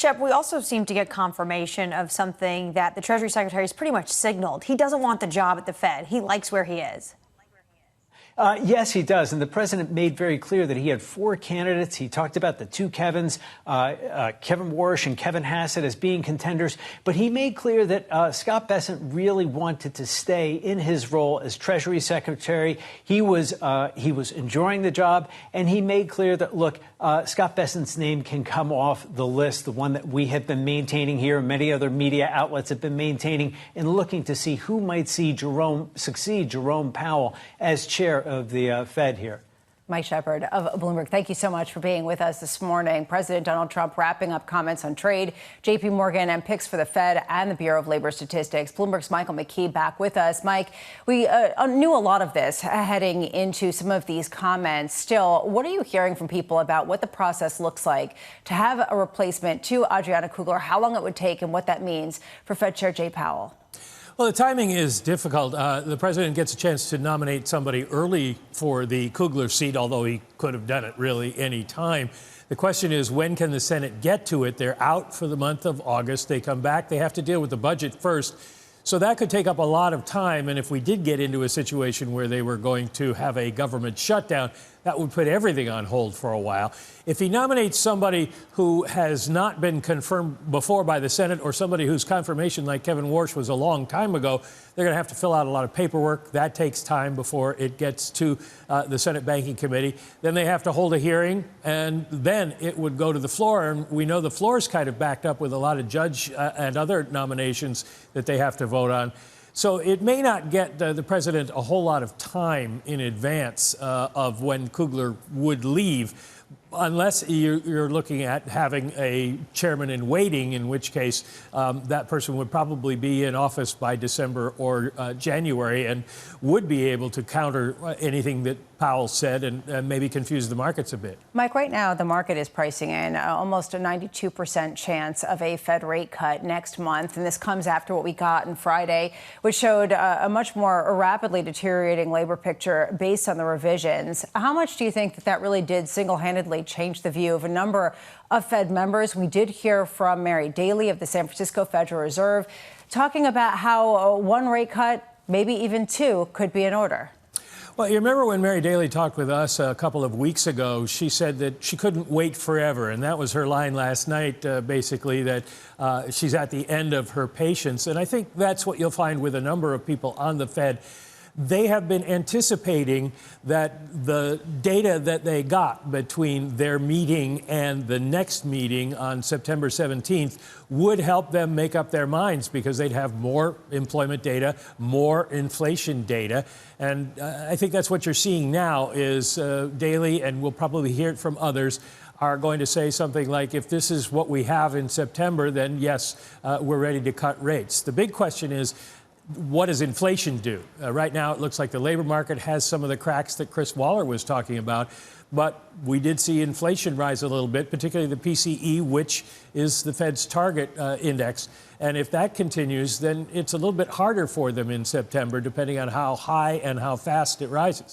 Shep, we also seem to get confirmation of something that the Treasury Secretary has pretty much signaled. He doesn't want the job at the Fed. He likes where he is. Yes, he does. And the president made very clear that he had 4 candidates. He talked about the 2 Kevins, Kevin Warsh and Kevin Hassett, as being contenders. But he made clear that Scott Bessent really wanted to stay in his role as Treasury Secretary. He was enjoying the job. And he made clear that, look, Scott Bessent's name can come off the list, the one that we have been maintaining here, many other media outlets have been maintaining, and looking to see who might succeed Jerome Powell as chair of the Fed here. Mike Shepard of Bloomberg, thank you so much for being with us this morning. President Donald Trump wrapping up comments on trade, J.P. Morgan, and picks for the Fed and the Bureau of Labor Statistics. Bloomberg's Michael McKee back with us. Mike, we knew a lot of this heading into some of these comments. Still, what are you hearing from people about what the process looks like to have a replacement to Adriana Kugler, how long it would take, and what that means for Fed Chair Jay Powell? Well, the timing is difficult. The president gets a chance to nominate somebody early for the Kugler seat, although he could have done it really any time. The question is, when can the Senate get to it? They're out for the month of August. They come back. They have to deal with the budget first. So that could take up a lot of time. And if we did get into a situation where they were going to have a government shutdown, that would put everything on hold for a while. If he nominates somebody who has not been confirmed before by the Senate, or somebody whose confirmation, like Kevin Warsh, was a long time ago, they're going to have to fill out a lot of paperwork. That takes time before it gets to the Senate Banking Committee. Then they have to hold a hearing, and then it would go to the floor. And we know the floor is kind of backed up with a lot of judge and other nominations that they have to vote on. So it may not get the president a whole lot of time in advance of when Kugler would leave, unless you're looking at having a chairman in waiting, in which case that person would probably be in office by December or January and would be able to counter anything that Powell said and maybe confuse the markets a bit. Mike, right now the market is pricing in almost a 92% chance of a Fed rate cut next month. And this comes after what we got on Friday, which showed a much more rapidly deteriorating labor picture based on the revisions. How much do you think that really did single-handedly change the view of a number of Fed members? We did hear from Mary Daly of the San Francisco Federal Reserve talking about how one rate cut, maybe even 2, could be in order. Well, you remember when Mary Daly talked with us a couple of weeks ago, she said that she couldn't wait forever. And that was her line last night, basically, that she's at the end of her patience. And I think that's what you'll find with a number of people on the Fed. They have been anticipating that the data that they got between their meeting and the next meeting on September 17th would help them make up their minds, because they'd have more employment data, more inflation data. And I think that's what you're seeing now is Daly, and we'll probably hear it from others, are going to say something like, if this is what we have in September, then yes, we're ready to cut rates. The big question is, what does inflation do? Right now, it looks like the labor market has some of the cracks that Chris Waller was talking about. But we did see inflation rise a little bit, particularly the PCE, which is the Fed's target index. And if that continues, then it's a little bit harder for them in September, depending on how high and how fast it rises.